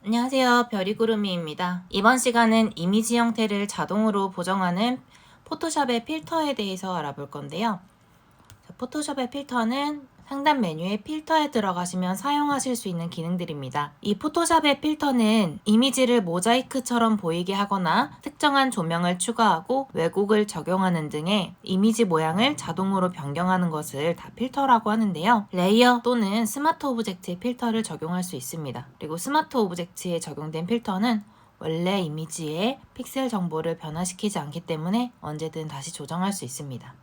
안녕하세요. 별이구름이입니다. 이번 시간은 이미지 형태를 자동으로 보정하는 포토샵의 필터에 대해서 알아볼 건데요. 포토샵의 필터는 상단 메뉴에 필터에 들어가시면 사용하실 수 있는 기능들입니다. 이 포토샵의 필터는 이미지를 모자이크처럼 보이게 하거나 특정한 조명을 추가하고 왜곡을 적용하는 등의 이미지 모양을 자동으로 변경하는 것을 다 필터라고 하는데요. 레이어 또는 스마트 오브젝트의 필터를 적용할 수 있습니다. 그리고 스마트 오브젝트에 적용된 필터는 원래 이미지의 픽셀 정보를 변화시키지 않기 때문에 언제든 다시 조정할 수 있습니다.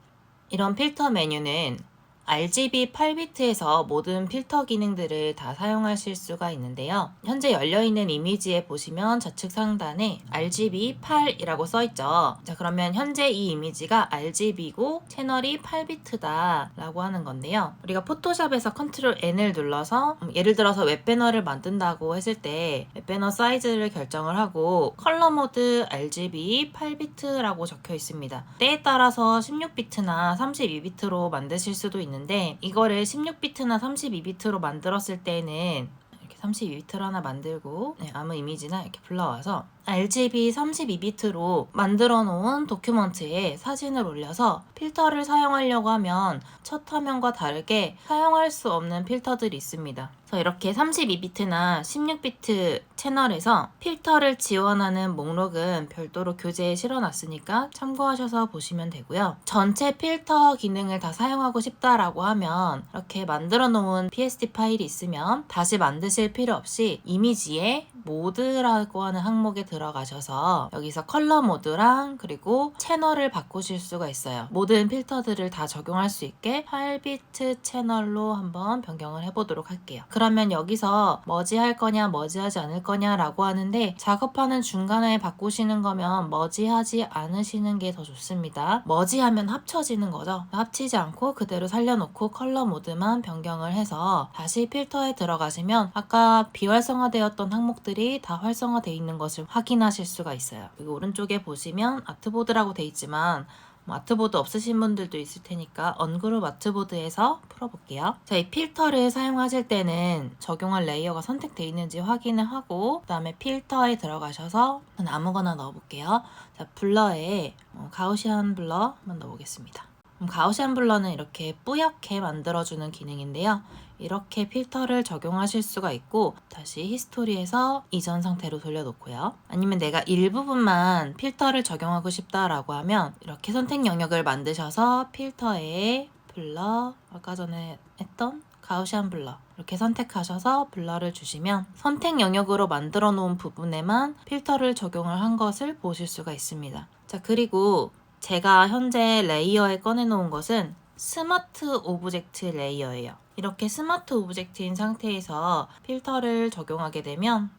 이런 필터 메뉴는 RGB 8비트에서 모든 필터 기능들을 다 사용하실 수가 있는데요. 현재 열려있는 이미지에 보시면 좌측 상단에 RGB 8이라고 써있죠. 자, 그러면 현재 이 이미지가 RGB고 채널이 8비트다 라고 하는 건데요. 우리가 포토샵에서 컨트롤 N을 눌러서 예를 들어서 웹배너를 만든다고 했을 때 웹배너 사이즈를 결정을 하고 컬러 모드 RGB 8비트라고 적혀 있습니다. 때에 따라서 16비트나 32비트로 만드실 수도 있는데 이거를 16비트나 32비트로 만들었을 때는 이렇게 32비트로 하나 만들고 아무 이미지나 이렇게 불러와서 RGB 32비트로 만들어 놓은 도큐먼트에 사진을 올려서 필터를 사용하려고 하면 첫 화면과 다르게 사용할 수 없는 필터들이 있습니다. 그래서 이렇게 32비트나 16비트 채널에서 필터를 지원하는 목록은 별도로 교재에 실어놨으니까 참고하셔서 보시면 되고요. 전체 필터 기능을 다 사용하고 싶다라고 하면 이렇게 만들어 놓은 PSD 파일이 있으면 다시 만드실 필요 없이 이미지에 모드라고 하는 항목에 들어가셔서 여기서 컬러 모드랑 그리고 채널을 바꾸실 수가 있어요. 모든 필터들을 다 적용할 수 있게 8비트 채널로 한번 변경을 해보도록 할게요. 그러면 여기서 머지할 거냐 머지하지 않을 거냐 라고 하는데 작업하는 중간에 바꾸시는 거면 머지하지 않으시는 게 더 좋습니다. 머지하면 합쳐지는 거죠. 합치지 않고 그대로 살려놓고 컬러 모드만 변경을 해서 다시 필터에 들어가시면 아까 비활성화되었던 항목들이 다 활성화되어 있는 것을 확인하실 수가 있어요. 그리고 오른쪽에 보시면 아트보드라고 되어 있지만 아트보드 없으신 분들도 있을 테니까 언그룹 아트보드에서 풀어볼게요. 자, 이 필터를 사용하실 때는 적용할 레이어가 선택되어 있는지 확인을 하고 그 다음에 필터에 들어가셔서 아무거나 넣어볼게요. 자, 블러에 가우시안 블러 한번 넣어보겠습니다. 가우시안 블러는 이렇게 뿌옇게 만들어주는 기능인데요. 이렇게 필터를 적용하실 수가 있고 다시 히스토리에서 이전 상태로 돌려놓고요. 아니면 내가 일부분만 필터를 적용하고 싶다라고 하면 이렇게 선택 영역을 만드셔서 필터에 블러, 아까 전에 했던 가우시안 블러 이렇게 선택하셔서 블러를 주시면 선택 영역으로 만들어 놓은 부분에만 필터를 적용을 한 것을 보실 수가 있습니다. 자, 그리고 제가 현재 레이어에 꺼내놓은 것은 스마트 오브젝트 레이어예요. 이렇게 스마트 오브젝트인 상태에서 필터를 적용하게 되면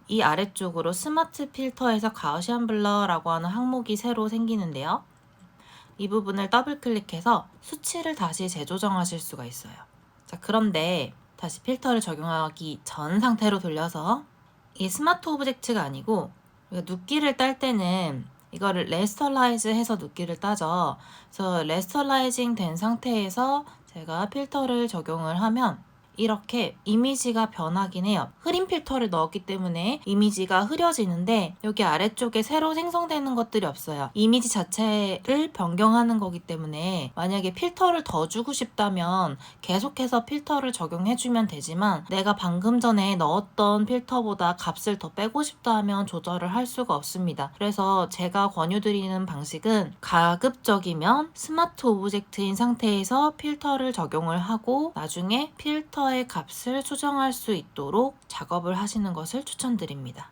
이 아래쪽으로 스마트 필터에서 가우시안 블러라고 하는 항목이 새로 생기는데요. 이 부분을 더블 클릭해서 수치를 다시 재조정하실 수가 있어요. 자, 그런데 다시 필터를 적용하기 전 상태로 돌려서 이게 스마트 오브젝트가 아니고 눕기를 딸 때는 이거를 레스터라이즈 해서 눕기를 따죠. 그래서 레스터라이징 된 상태에서 제가 필터를 적용을 하면 이렇게 이미지가 변하긴 해요. 흐림 필터를 넣었기 때문에 이미지가 흐려지는데 여기 아래쪽에 새로 생성되는 것들이 없어요. 이미지 자체를 변경하는 거기 때문에 만약에 필터를 더 주고 싶다면 계속해서 필터를 적용해주면 되지만 내가 방금 전에 넣었던 필터보다 값을 더 빼고 싶다 하면 조절을 할 수가 없습니다. 그래서 제가 권유드리는 방식은 가급적이면 스마트 오브젝트인 상태에서 필터를 적용을 하고 나중에 필터의 값을 수정할 수 있도록 작업을 하시는 것을 추천드립니다.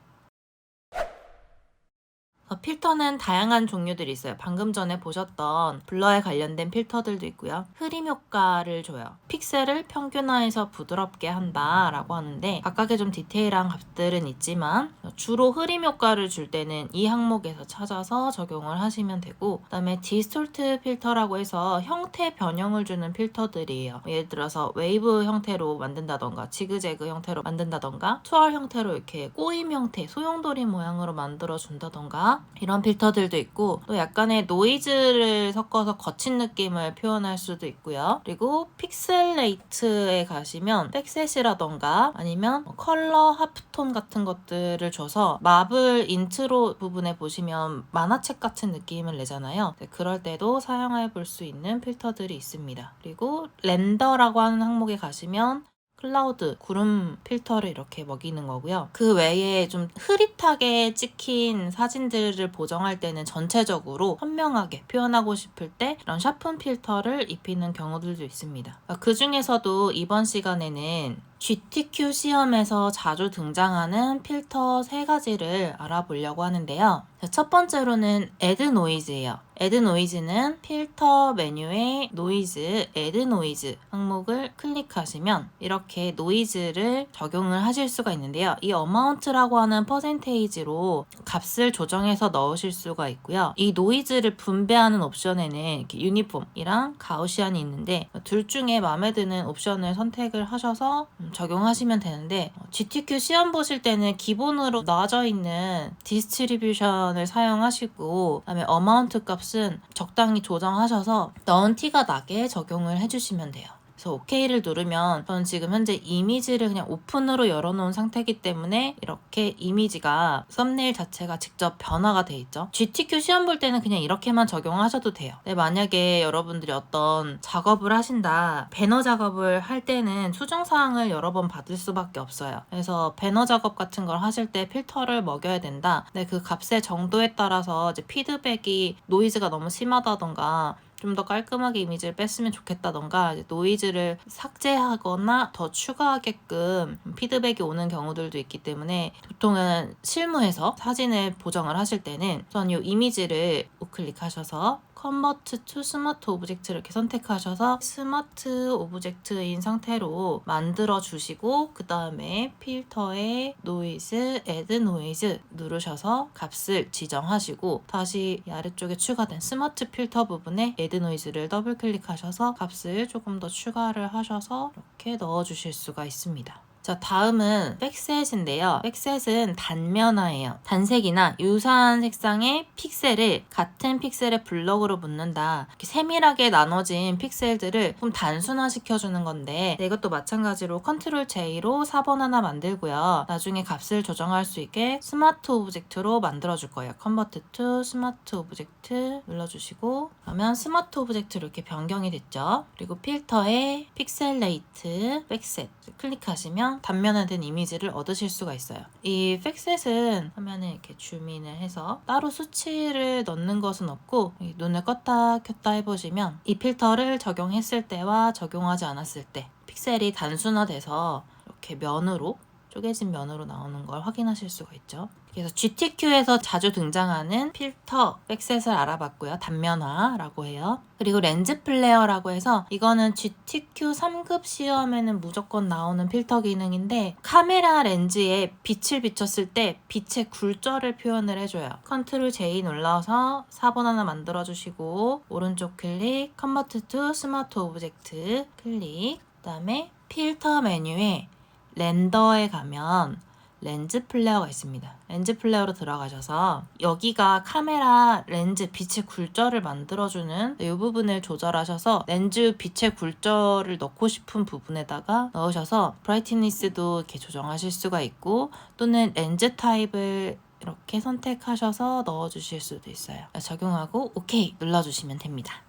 필터는 다양한 종류들이 있어요. 방금 전에 보셨던 블러에 관련된 필터들도 있고요. 흐림 효과를 줘요. 픽셀을 평균화해서 부드럽게 한다라고 하는데 각각의 좀 디테일한 값들은 있지만 주로 흐림 효과를 줄 때는 이 항목에서 찾아서 적용을 하시면 되고 그다음에 디스톨트 필터라고 해서 형태 변형을 주는 필터들이에요. 예를 들어서 웨이브 형태로 만든다던가 지그재그 형태로 만든다던가 투얼 형태로 이렇게 꼬임 형태, 소용돌이 모양으로 만들어 준다던가 이런 필터들도 있고 또 약간의 노이즈를 섞어서 거친 느낌을 표현할 수도 있고요. 그리고 픽셀레이트에 가시면 백셋이라던가 아니면 컬러 하프톤 같은 것들을 줘서 마블 인트로 부분에 보시면 만화책 같은 느낌을 내잖아요. 그럴 때도 사용해 볼 수 있는 필터들이 있습니다. 그리고 렌더라고 하는 항목에 가시면 클라우드, 구름 필터를 이렇게 먹이는 거고요. 그 외에 좀 흐릿하게 찍힌 사진들을 보정할 때는 전체적으로 선명하게 표현하고 싶을 때 이런 샤픈 필터를 입히는 경우들도 있습니다. 그 중에서도 이번 시간에는 GTQ 시험에서 자주 등장하는 필터 3가지를 알아보려고 하는데요. 첫 번째로는 Add Noise예요. Add Noise는 필터 메뉴의 노이즈, Add Noise 항목을 클릭하시면 이렇게 노이즈를 적용을 하실 수가 있는데요. 이 amount라고 하는 퍼센테이지로 값을 조정해서 넣으실 수가 있고요. 이 노이즈를 분배하는 옵션에는 이렇게 유니폼이랑 가우시안이 있는데 둘 중에 마음에 드는 옵션을 선택을 하셔서 적용하시면 되는데 GTQ 시험 보실 때는 기본으로 놔져 있는 디스트리뷰션을 사용하시고 그다음에 어마운트 값은 적당히 조정하셔서 넣은 티가 나게 적용을 해주시면 돼요. 그래서 OK를 누르면 저는 지금 현재 이미지를 그냥 오픈으로 열어놓은 상태이기 때문에 이렇게 이미지가 썸네일 자체가 직접 변화가 돼 있죠. GTQ 시험 볼 때는 그냥 이렇게만 적용하셔도 돼요. 만약에 여러분들이 어떤 작업을 하신다, 배너 작업을 할 때는 수정사항을 여러 번 받을 수밖에 없어요. 그래서 배너 작업 같은 걸 하실 때 필터를 먹여야 된다. 근데 그 값의 정도에 따라서 이제 피드백이 노이즈가 너무 심하다던가 좀 더 깔끔하게 이미지를 뺐으면 좋겠다던가 노이즈를 삭제하거나 더 추가하게끔 피드백이 오는 경우들도 있기 때문에 보통은 실무에서 사진을 보정을 하실 때는 우선 이 이미지를 우클릭하셔서 Convert to Smart Object를 이렇게 선택하셔서 스마트 오브젝트인 상태로 만들어 주시고 그 다음에 필터에 노이즈, Add Noise 누르셔서 값을 지정하시고 다시 이 아래쪽에 추가된 스마트 필터 부분에 Add Noise를 더블 클릭하셔서 값을 조금 더 추가를 하셔서 이렇게 넣어 주실 수가 있습니다. 자, 다음은 백셋인데요. 백셋은 단면화예요. 단색이나 유사한 색상의 픽셀을 같은 픽셀의 블럭으로 묻는다. 이렇게 세밀하게 나눠진 픽셀들을 좀 단순화시켜주는 건데 이것도 마찬가지로 컨트롤 J로 4번 하나 만들고요. 나중에 값을 조정할 수 있게 스마트 오브젝트로 만들어줄 거예요. Convert to 스마트 오브젝트 눌러주시고 그러면 스마트 오브젝트로 이렇게 변경이 됐죠. 그리고 필터에 픽셀레이트, 백셋 클릭하시면 단면화된 이미지를 얻으실 수가 있어요. 이 백셋은 화면을 이렇게 줌인을 해서 따로 수치를 넣는 것은 없고 눈을 껐다 켰다 해보시면 이 필터를 적용했을 때와 적용하지 않았을 때 픽셀이 단순화돼서 이렇게 면으로 쪼개진 면으로 나오는 걸 확인하실 수가 있죠. 그래서 GTQ에서 자주 등장하는 필터, 백셋을 알아봤고요. 단면화라고 해요. 그리고 렌즈 플레어라고 해서 이거는 GTQ 3급 시험에는 무조건 나오는 필터 기능인데 카메라 렌즈에 빛을 비췄을 때 빛의 굴절을 표현을 해줘요. 컨트롤 J 눌러서 4번 하나 만들어주시고 오른쪽 클릭, Convert to Smart Object 클릭 그 다음에 필터 메뉴에 렌더에 가면 렌즈 플레어가 있습니다. 렌즈 플레어로 들어가셔서 여기가 카메라 렌즈 빛의 굴절을 만들어주는 이 부분을 조절하셔서 렌즈 빛의 굴절을 넣고 싶은 부분에다가 넣으셔서 브라이트니스도 이렇게 조정하실 수가 있고 또는 렌즈 타입을 이렇게 선택하셔서 넣어주실 수도 있어요. 적용하고 OK 눌러주시면 됩니다.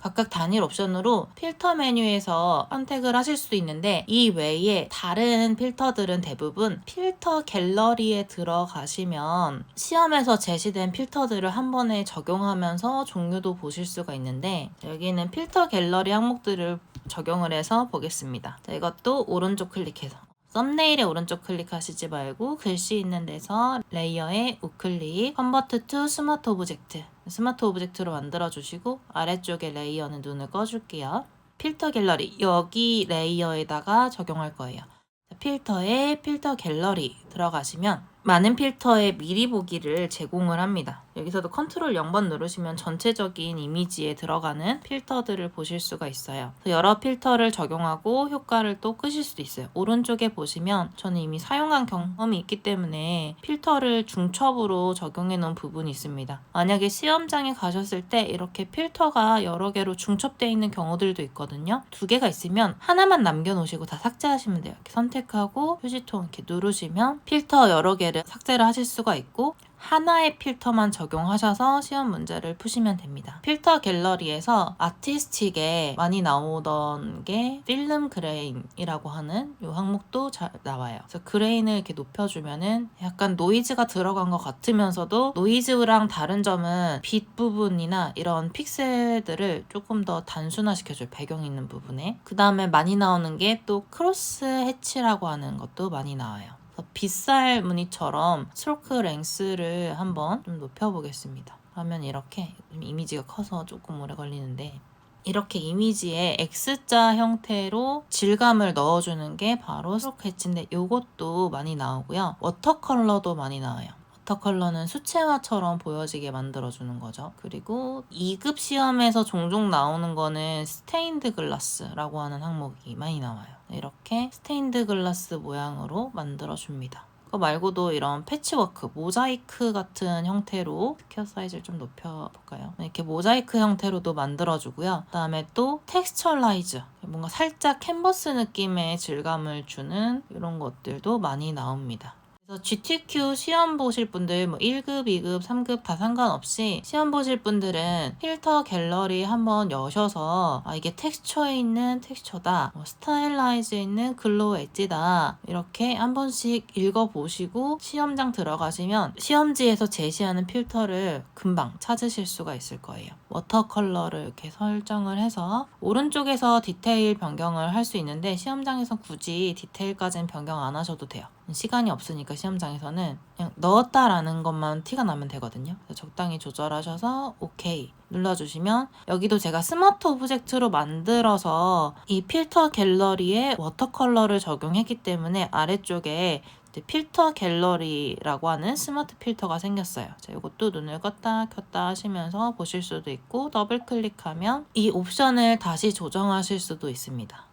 각각 단일 옵션으로 필터 메뉴에서 선택을 하실 수도 있는데 이 외에 다른 필터들은 대부분 필터 갤러리에 들어가시면 시험에서 제시된 필터들을 한 번에 적용하면서 종류도 보실 수가 있는데 여기는 필터 갤러리 항목들을 적용을 해서 보겠습니다. 자, 이것도 오른쪽 클릭해서 썸네일에 오른쪽 클릭하시지 말고 글씨 있는 데서 레이어에 우클릭, 컨버트 투 스마트 오브젝트 스마트 오브젝트로 만들어주시고 아래쪽에 레이어는 눈을 꺼줄게요. 필터 갤러리 여기 레이어에다가 적용할 거예요. 필터에 필터 갤러리 들어가시면 많은 필터의 미리 보기를 제공을 합니다. 여기서도 컨트롤 0번 누르시면 전체적인 이미지에 들어가는 필터들을 보실 수가 있어요. 여러 필터를 적용하고 효과를 또 끄실 수도 있어요. 오른쪽에 보시면 저는 이미 사용한 경험이 있기 때문에 필터를 중첩으로 적용해 놓은 부분이 있습니다. 만약에 시험장에 가셨을 때 이렇게 필터가 여러 개로 중첩되어 있는 경우들도 있거든요. 2개가 있으면 하나만 남겨놓으시고 다 삭제하시면 돼요. 이렇게 선택하고 휴지통 이렇게 누르시면 필터 여러 개를 삭제를 하실 수가 있고 하나의 필터만 적용하셔서 시험 문제를 푸시면 됩니다. 필터 갤러리에서 아티스틱에 많이 나오던 게 필름 그레인이라고 하는 이 항목도 잘 나와요. 그래서 그레인을 이렇게 높여주면은 약간 노이즈가 들어간 것 같으면서도 노이즈랑 다른 점은 빛 부분이나 이런 픽셀들을 조금 더 단순화시켜줘요. 배경 있는 부분에. 그 다음에 많이 나오는 게 또 크로스 해치라고 하는 것도 많이 나와요. 빗살 무늬처럼 스트로크 랭스를 한번 좀 높여보겠습니다. 그러면 이렇게 이미지가 커서 조금 오래 걸리는데 이렇게 이미지에 X자 형태로 질감을 넣어주는 게 바로 스트로크 해치인데 이것도 많이 나오고요. 워터컬러도 많이 나와요. 워터컬러는 수채화처럼 보여지게 만들어주는 거죠. 그리고 2급 시험에서 종종 나오는 거는 스테인드 글라스라고 하는 항목이 많이 나와요. 이렇게 스테인드 글라스 모양으로 만들어줍니다. 그거 말고도 이런 패치워크, 모자이크 같은 형태로 스퀘어 사이즈를 좀 높여볼까요? 이렇게 모자이크 형태로도 만들어주고요. 그 다음에 또 텍스처라이즈, 뭔가 살짝 캔버스 느낌의 질감을 주는 이런 것들도 많이 나옵니다. 그래서 GTQ 시험 보실 분들 1급, 2급, 3급 다 상관없이 시험 보실 분들은 필터 갤러리 한번 여셔서 이게 텍스처에 있는 텍스처다, 스타일라이즈에 있는 글로우 엣지다 이렇게 한 번씩 읽어보시고 시험장 들어가시면 시험지에서 제시하는 필터를 금방 찾으실 수가 있을 거예요. 워터컬러를 이렇게 설정을 해서 오른쪽에서 디테일 변경을 할 수 있는데 시험장에서 굳이 디테일까지는 변경 안 하셔도 돼요. 시간이 없으니까 시험장에서는 그냥 넣었다라는 것만 티가 나면 되거든요. 적당히 조절하셔서 오케이 눌러주시면 여기도 제가 스마트 오브젝트로 만들어서 이 필터 갤러리에 워터컬러를 적용했기 때문에 아래쪽에 필터 갤러리라고 하는 스마트 필터가 생겼어요. 자, 이것도 눈을 껐다 켰다 하시면서 보실 수도 있고 더블 클릭하면 이 옵션을 다시 조정하실 수도 있습니다.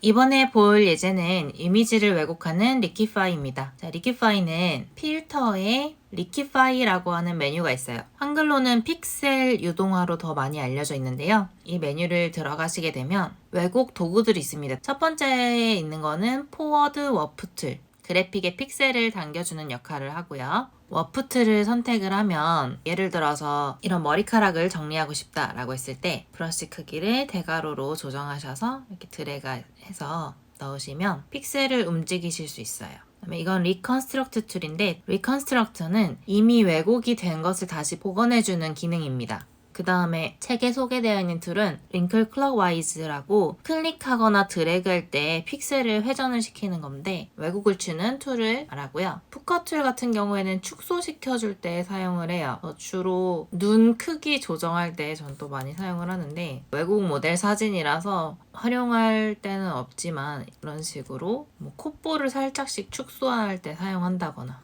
이번에 볼 예제는 이미지를 왜곡하는 리키파이입니다. 자, 리키파이는 필터에 리키파이라고 하는 메뉴가 있어요. 한글로는 픽셀 유동화로 더 많이 알려져 있는데요. 이 메뉴를 들어가시게 되면 왜곡 도구들이 있습니다. 첫 번째에 있는 거는 포워드 워프 툴, 그래픽에 픽셀을 당겨주는 역할을 하고요. 워프트를 선택을 하면 예를 들어서 이런 머리카락을 정리하고 싶다라고 했을 때 브러쉬 크기를 대괄호로 조정하셔서 이렇게 드래그 해서 넣으시면 픽셀을 움직이실 수 있어요. 그다음에 이건 리컨스트럭트 툴인데 리컨스트럭트는 이미 왜곡이 된 것을 다시 복원해주는 기능입니다. 그 다음에 책에 소개되어 있는 툴은 링클 클럭와이즈라고 클릭하거나 드래그할 때 픽셀을 회전을 시키는 건데 왜곡을 주는 툴을 말하고요. 푸커 툴 같은 경우에는 축소시켜줄 때 사용을 해요. 주로 눈 크기 조정할 때 전 또 많이 사용을 하는데 왜곡 모델 사진이라서 활용할 때는 없지만 이런 식으로 콧볼을 살짝씩 축소할 때 사용한다거나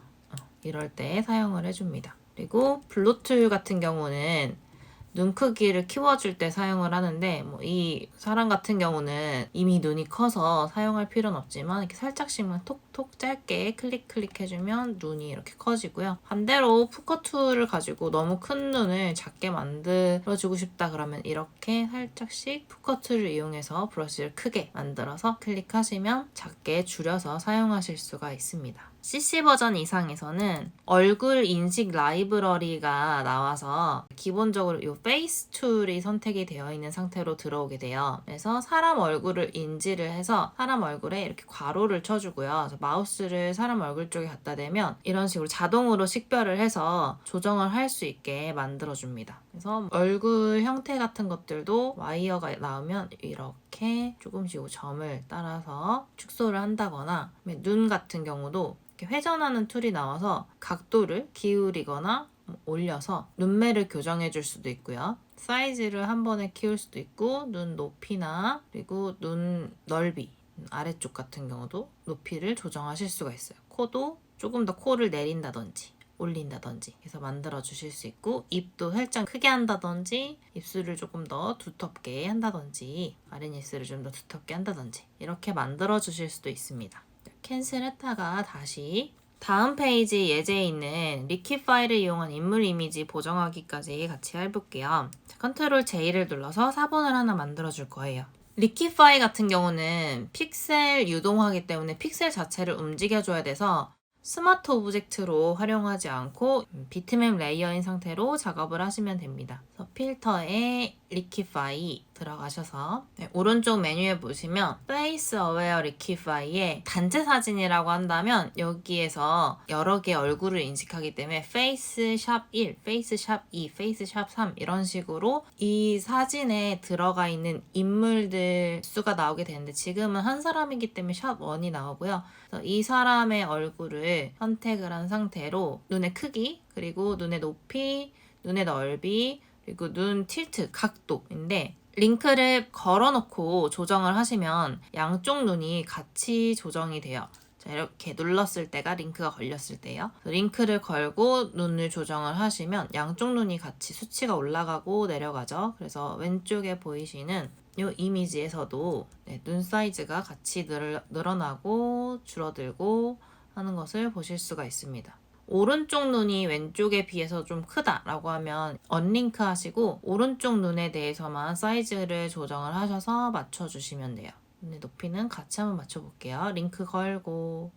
이럴 때 사용을 해줍니다. 그리고 블루 툴 같은 경우는 눈 크기를 키워줄 때 사용을 하는데 이 사람 같은 경우는 이미 눈이 커서 사용할 필요는 없지만 이렇게 살짝씩만 톡톡 짧게 클릭 해주면 눈이 이렇게 커지고요. 반대로 푸커 툴을 가지고 너무 큰 눈을 작게 만들어주고 싶다 그러면 이렇게 살짝씩 푸커 툴을 이용해서 브러쉬를 크게 만들어서 클릭하시면 작게 줄여서 사용하실 수가 있습니다. CC 버전 이상에서는 얼굴 인식 라이브러리가 나와서 기본적으로 이 페이스 툴이 선택이 되어 있는 상태로 들어오게 돼요. 그래서 사람 얼굴을 인지를 해서 사람 얼굴에 이렇게 괄호를 쳐주고요. 마우스를 사람 얼굴 쪽에 갖다 대면 이런 식으로 자동으로 식별을 해서 조정을 할 수 있게 만들어줍니다. 그래서 얼굴 형태 같은 것들도 와이어가 나오면 이렇게 조금씩 점을 따라서 축소를 한다거나 눈 같은 경우도 이렇게 회전하는 툴이 나와서 각도를 기울이거나 올려서 눈매를 교정해 줄 수도 있고요. 사이즈를 한 번에 키울 수도 있고 눈 높이나 그리고 눈 넓이 아래쪽 같은 경우도 높이를 조정하실 수가 있어요. 코도 조금 더 코를 내린다든지 올린다든지 해서 만들어 주실 수 있고, 입도 살짝 크게 한다든지 입술을 조금 더 두텁게 한다든지 아랫입술을 좀 더 두텁게 한다든지 이렇게 만들어 주실 수도 있습니다. 캔슬했다가 다시 다음 페이지 예제에 있는 리퀴 파일을 이용한 인물 이미지 보정하기까지 같이 해볼게요. 컨트롤 J를 눌러서 사본을 하나 만들어 줄 거예요. 리퀴파이 같은 경우는 픽셀 유동화이기 때문에 픽셀 자체를 움직여줘야 돼서 스마트 오브젝트로 활용하지 않고 비트맵 레이어인 상태로 작업을 하시면 됩니다. 그래서 필터에 리퀴파이 들어가셔서 오른쪽 메뉴에 보시면 Face Aware Liquify에 단체 사진이라고 한다면 여기에서 여러 개 얼굴을 인식하기 때문에 Face 샵 1, Face 샵 2, Face 샵 3 이런 식으로 이 사진에 들어가 있는 인물들 수가 나오게 되는데, 지금은 한 사람이기 때문에 샵 1이 나오고요. 그래서 이 사람의 얼굴을 선택을 한 상태로 눈의 크기, 그리고 눈의 높이, 눈의 넓이, 그리고 눈 틸트 각도인데, 링크를 걸어놓고 조정을 하시면 양쪽 눈이 같이 조정이 돼요. 자, 이렇게 눌렀을 때가 링크가 걸렸을 때예요. 링크를 걸고 눈을 조정을 하시면 양쪽 눈이 같이 수치가 올라가고 내려가죠. 그래서 왼쪽에 보이시는 이 이미지에서도 눈 사이즈가 같이 늘어나고 줄어들고 하는 것을 보실 수가 있습니다. 오른쪽 눈이 왼쪽에 비해서 좀 크다라고 하면 언링크 하시고 오른쪽 눈에 대해서만 사이즈를 조정을 하셔서 맞춰주시면 돼요. 눈의 높이는 같이 한번 맞춰볼게요. 링크 걸고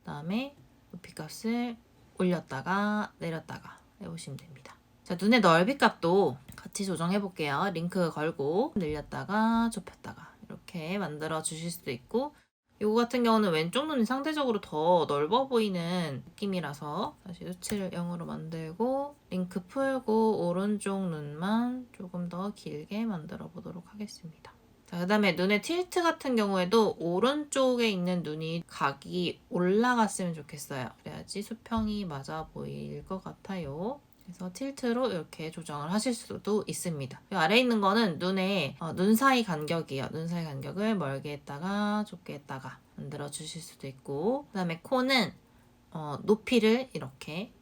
그다음에 높이 값을 올렸다가 내렸다가 해보시면 됩니다. 자, 눈의 넓이 값도 같이 조정해볼게요. 링크 걸고 늘렸다가 좁혔다가 이렇게 만들어 주실 수도 있고, 이거 같은 경우는 왼쪽 눈이 상대적으로 더 넓어 보이는 느낌이라서 다시 수치를 0으로 만들고 링크 풀고 오른쪽 눈만 조금 더 길게 만들어 보도록 하겠습니다. 자, 그 다음에 눈의 틸트 같은 경우에도 오른쪽에 있는 눈이 각이 올라갔으면 좋겠어요. 그래야지 수평이 맞아 보일 것 같아요. 그래서 틸트로 이렇게 조정을 하실 수도 있습니다. 아래에 있는 거는 눈의 눈 사이 간격이에요. 눈 사이 간격을 멀게 했다가 좁게 했다가 만들어 주실 수도 있고, 그 다음에 코는 높이를 이렇게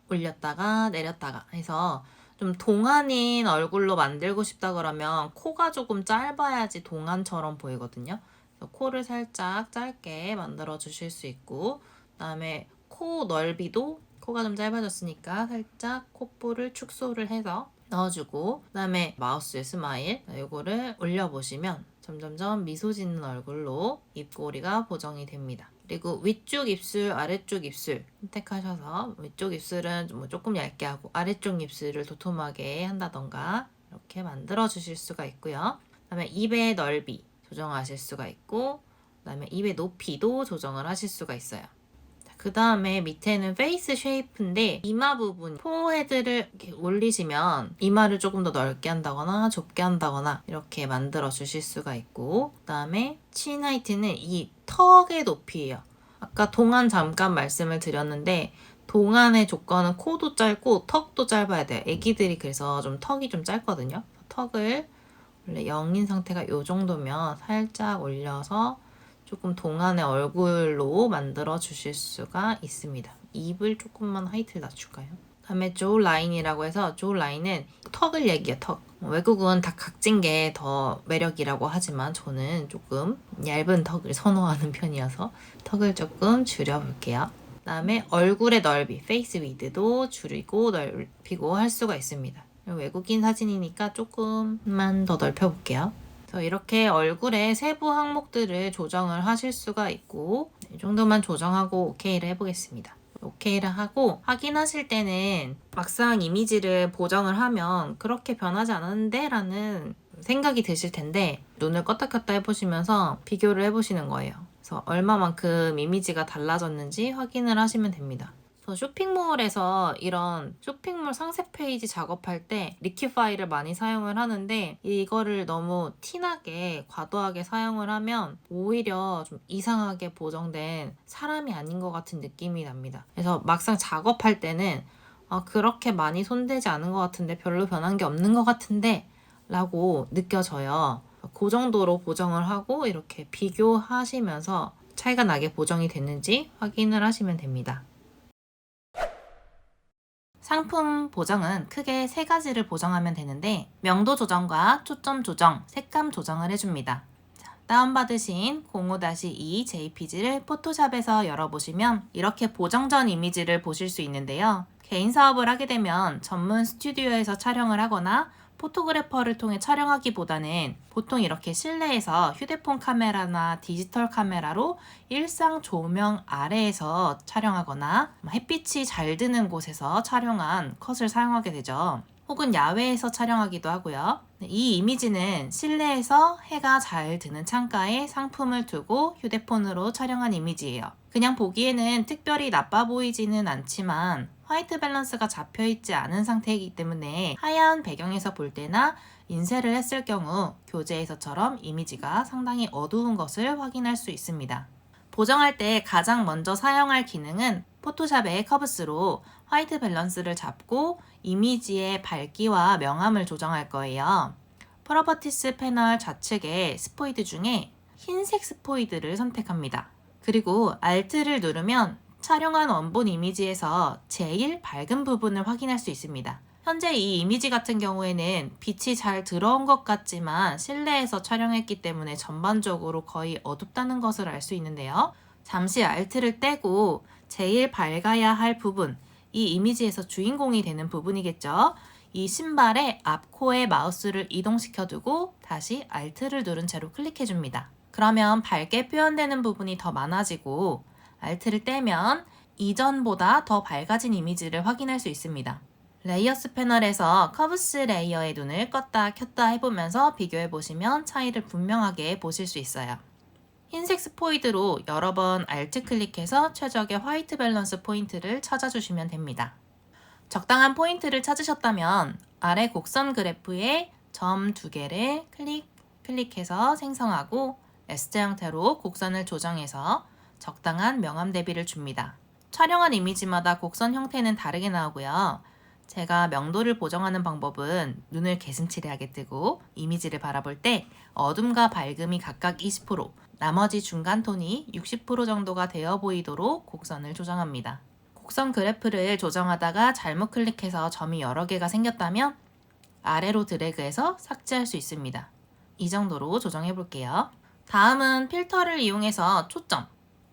올렸다가 내렸다가 해서 좀 동안인 얼굴로 만들고 싶다 그러면 코가 조금 짧아야지 동안처럼 보이거든요. 그래서 코를 살짝 짧게 만들어 주실 수 있고, 그 다음에 코 넓이도 코가 좀 짧아졌으니까 살짝 콧볼을 축소를 해서 넣어주고, 그 다음에 마우스의 스마일 이거를 올려보시면 점점점 미소 짓는 얼굴로 입꼬리가 보정이 됩니다. 그리고 위쪽 입술, 아래쪽 입술 선택하셔서 위쪽 입술은 뭐 조금 얇게 하고 아래쪽 입술을 도톰하게 한다던가 이렇게 만들어 주실 수가 있고요. 그 다음에 입의 넓이 조정하실 수가 있고, 그 다음에 입의 높이도 조정을 하실 수가 있어요. 그 다음에 밑에는 페이스 쉐이프인데, 이마 부분 포헤드를 이렇게 올리시면 이마를 조금 더 넓게 한다거나 좁게 한다거나 이렇게 만들어 주실 수가 있고, 그 다음에 친 하이트는 이 턱의 높이예요. 아까 동안 잠깐 말씀을 드렸는데 동안의 조건은 코도 짧고 턱도 짧아야 돼요. 애기들이 그래서 좀 턱이 좀 짧거든요. 턱을 원래 0인 상태가 이 정도면 살짝 올려서 조금 동안의 얼굴로 만들어 주실 수가 있습니다. 입을 조금만 하이트를 낮출까요? 다음에 조 라인이라고 해서, 조 라인은 턱을 얘기해요. 턱. 외국은 다 각진 게 더 매력이라고 하지만 저는 조금 얇은 턱을 선호하는 편이어서 턱을 조금 줄여볼게요. 다음에 얼굴의 넓이, 페이스 위드도 줄이고 넓히고 할 수가 있습니다. 외국인 사진이니까 조금만 더 넓혀볼게요. 그래서 이렇게 얼굴의 세부 항목들을 조정을 하실 수가 있고, 이 정도만 조정하고 OK를 해보겠습니다. OK를 하고 확인하실 때는 막상 이미지를 보정을 하면 그렇게 변하지 않았는데 라는 생각이 드실 텐데, 눈을 껐다 켰다 해보시면서 비교를 해보시는 거예요. 그래서 얼마만큼 이미지가 달라졌는지 확인을 하시면 됩니다. 쇼핑몰에서 이런 쇼핑몰 상세 페이지 작업할 때 리퀴파이를 많이 사용을 하는데, 이거를 너무 티나게 과도하게 사용을 하면 오히려 좀 이상하게 보정된 사람이 아닌 것 같은 느낌이 납니다. 그래서 막상 작업할 때는 그렇게 많이 손대지 않은 것 같은데, 별로 변한 게 없는 것 같은데 라고 느껴져요. 그 정도로 보정을 하고 이렇게 비교하시면서 차이가 나게 보정이 됐는지 확인을 하시면 됩니다. 상품 보정은 크게 세 가지를 보정하면 되는데 명도 조정과 초점 조정, 색감 조정을 해줍니다. 다운받으신 05-2 JPG를 포토샵에서 열어보시면 이렇게 보정 전 이미지를 보실 수 있는데요. 개인 사업을 하게 되면 전문 스튜디오에서 촬영을 하거나 포토그래퍼를 통해 촬영하기보다는 보통 이렇게 실내에서 휴대폰 카메라나 디지털 카메라로 일상 조명 아래에서 촬영하거나 햇빛이 잘 드는 곳에서 촬영한 컷을 사용하게 되죠. 혹은 야외에서 촬영하기도 하고요. 이 이미지는 실내에서 해가 잘 드는 창가에 상품을 두고 휴대폰으로 촬영한 이미지예요. 그냥 보기에는 특별히 나빠 보이지는 않지만 화이트 밸런스가 잡혀있지 않은 상태이기 때문에 하얀 배경에서 볼 때나 인쇄를 했을 경우 교재에서처럼 이미지가 상당히 어두운 것을 확인할 수 있습니다. 보정할 때 가장 먼저 사용할 기능은 포토샵의 커브스로 화이트 밸런스를 잡고 이미지의 밝기와 명암을 조정할 거예요. 프로퍼티스 패널 좌측의 스포이드 중에 흰색 스포이드를 선택합니다. 그리고 Alt를 누르면 촬영한 원본 이미지에서 제일 밝은 부분을 확인할 수 있습니다. 현재 이 이미지 같은 경우에는 빛이 잘 들어온 것 같지만 실내에서 촬영했기 때문에 전반적으로 거의 어둡다는 것을 알 수 있는데요. 잠시 Alt를 떼고 제일 밝아야 할 부분, 이 이미지에서 주인공이 되는 부분이겠죠. 이 신발의 앞코에 마우스를 이동시켜두고 다시 Alt를 누른 채로 클릭해줍니다. 그러면 밝게 표현되는 부분이 더 많아지고 Alt를 떼면 이전보다 더 밝아진 이미지를 확인할 수 있습니다. 레이어스 패널에서 커브스 레이어의 눈을 껐다 켰다 해보면서 비교해보시면 차이를 분명하게 보실 수 있어요. 흰색 스포이드로 여러 번 Alt 클릭해서 최적의 화이트 밸런스 포인트를 찾아주시면 됩니다. 적당한 포인트를 찾으셨다면 아래 곡선 그래프에 점 2개를 클릭해서 생성하고 S자 형태로 곡선을 조정해서 적당한 명암 대비를 줍니다. 촬영한 이미지마다 곡선 형태는 다르게 나오고요. 제가 명도를 보정하는 방법은 눈을 개슴츠레하게 뜨고 이미지를 바라볼 때 어둠과 밝음이 각각 20%, 나머지 중간 톤이 60% 정도가 되어 보이도록 곡선을 조정합니다. 곡선 그래프를 조정하다가 잘못 클릭해서 점이 여러 개가 생겼다면 아래로 드래그해서 삭제할 수 있습니다. 이 정도로 조정해 볼게요. 다음은 필터를 이용해서 초점,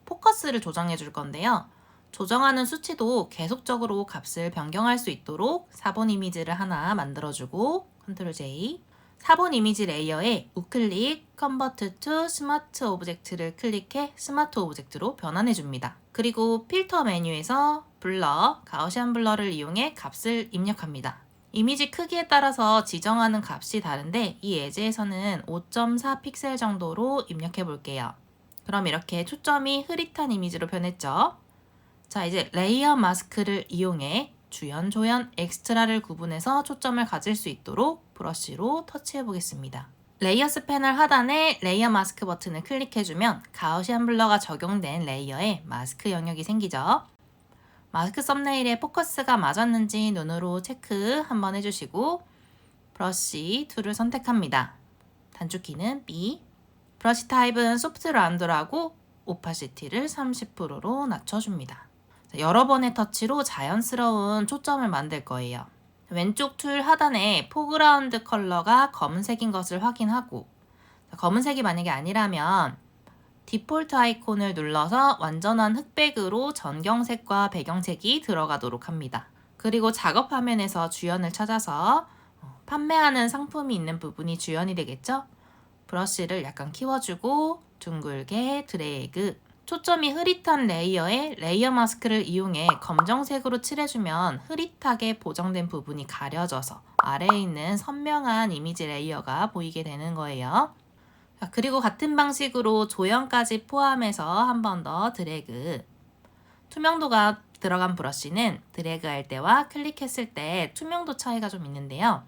포커스를 조정해 줄 건데요. 조정하는 수치도 계속적으로 값을 변경할 수 있도록 4번 이미지를 하나 만들어주고 Ctrl J 4번 이미지 레이어에 우클릭 Convert to Smart Object를 클릭해 스마트 오브젝트로 변환해 줍니다. 그리고 필터 메뉴에서 블러, 가우시안 블러를 이용해 값을 입력합니다. 이미지 크기에 따라서 지정하는 값이 다른데 이 예제에서는 5.4 픽셀 정도로 입력해 볼게요. 그럼 이렇게 초점이 흐릿한 이미지로 변했죠. 자, 이제 레이어 마스크를 이용해 주연, 조연, 엑스트라를 구분해서 초점을 가질 수 있도록 브러쉬로 터치해 보겠습니다. 레이어스 패널 하단에 레이어 마스크 버튼을 클릭해주면 가우시안 블러가 적용된 레이어에 마스크 영역이 생기죠. 마스크 썸네일에 포커스가 맞았는지 눈으로 체크 한번 해주시고 브러쉬 툴을 선택합니다. 단축키는 B, 브러쉬 타입은 소프트 라운드라고 오파시티를 30%로 낮춰줍니다. 여러 번의 터치로 자연스러운 초점을 만들 거예요. 왼쪽 툴 하단에 포그라운드 컬러가 검은색인 것을 확인하고 검은색이 만약에 아니라면 디폴트 아이콘을 눌러서 완전한 흑백으로 전경색과 배경색이 들어가도록 합니다. 그리고 작업 화면에서 주연을 찾아서 판매하는 상품이 있는 부분이 주연이 되겠죠? 브러쉬를 약간 키워주고 둥글게 드래그, 초점이 흐릿한 레이어에 레이어 마스크를 이용해 검정색으로 칠해주면 흐릿하게 보정된 부분이 가려져서 아래에 있는 선명한 이미지 레이어가 보이게 되는 거예요. 그리고 같은 방식으로 조형까지 포함해서 한 번 더 드래그. 투명도가 들어간 브러쉬는 드래그할 때와 클릭했을 때 투명도 차이가 좀 있는데요.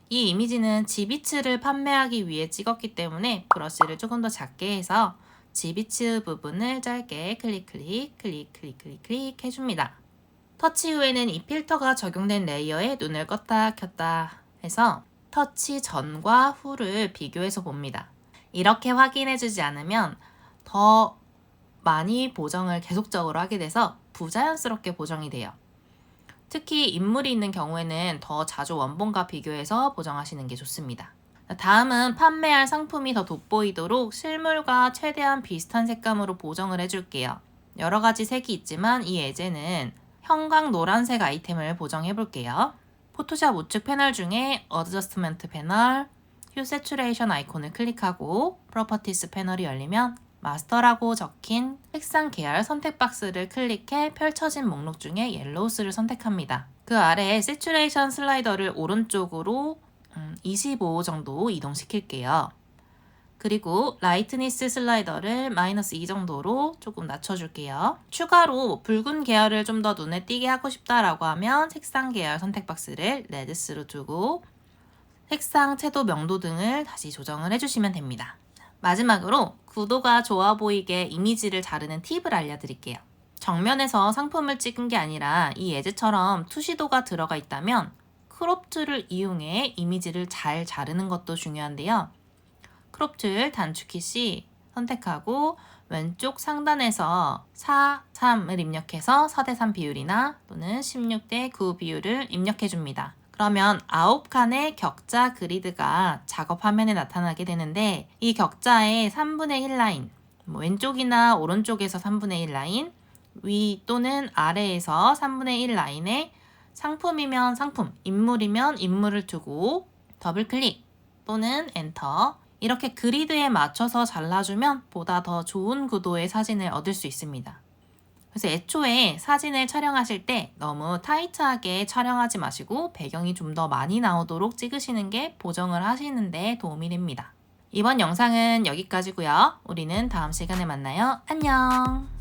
이 이미지는 지비츠를 판매하기 위해 찍었기 때문에 브러쉬를 조금 더 작게 해서 지비츠 부분을 짧게 클릭 해줍니다. 터치 후에는 이 필터가 적용된 레이어에 눈을 껐다 켰다 해서 터치 전과 후를 비교해서 봅니다. 이렇게 확인해주지 않으면 더 많이 보정을 계속적으로 하게 돼서 부자연스럽게 보정이 돼요. 특히 인물이 있는 경우에는 더 자주 원본과 비교해서 보정하시는 게 좋습니다. 다음은 판매할 상품이 더 돋보이도록 실물과 최대한 비슷한 색감으로 보정을 해줄게요. 여러 가지 색이 있지만 이 예제는 형광 노란색 아이템을 보정해 볼게요. 포토샵 우측 패널 중에 어드저스트먼트 패널, 휴 세츄레이션 아이콘을 클릭하고 프로퍼티스 패널이 열리면 마스터라고 적힌 색상 계열 선택 박스를 클릭해 펼쳐진 목록 중에 옐로우스를 선택합니다. 그 아래 세츄레이션 슬라이더를 오른쪽으로 25 정도 이동시킬게요. 그리고 라이트니스 슬라이더를 -2 정도로 조금 낮춰줄게요. 추가로 붉은 계열을 좀 더 눈에 띄게 하고 싶다라고 하면 색상 계열 선택 박스를 레드스로 두고 색상, 채도, 명도 등을 다시 조정을 해주시면 됩니다. 마지막으로 구도가 좋아 보이게 이미지를 자르는 팁을 알려드릴게요. 정면에서 상품을 찍은 게 아니라 이 예제처럼 투시도가 들어가 있다면 크롭 툴을 이용해 이미지를 잘 자르는 것도 중요한데요. 크롭 툴 단축키 C 선택하고 왼쪽 상단에서 4, 3을 입력해서 4:3 비율이나 또는 16:9 비율을 입력해 줍니다. 그러면 9칸의 격자 그리드가 작업 화면에 나타나게 되는데 이 격자의 3분의 1 라인, 왼쪽이나 오른쪽에서 3분의 1 라인, 위 또는 아래에서 3분의 1 라인에 상품이면 상품, 인물이면 인물을 두고 더블 클릭 또는 엔터 이렇게 그리드에 맞춰서 잘라주면 보다 더 좋은 구도의 사진을 얻을 수 있습니다. 그래서 애초에 사진을 촬영하실 때 너무 타이트하게 촬영하지 마시고 배경이 좀 더 많이 나오도록 찍으시는 게 보정을 하시는 데 도움이 됩니다. 이번 영상은 여기까지고요. 우리는 다음 시간에 만나요. 안녕!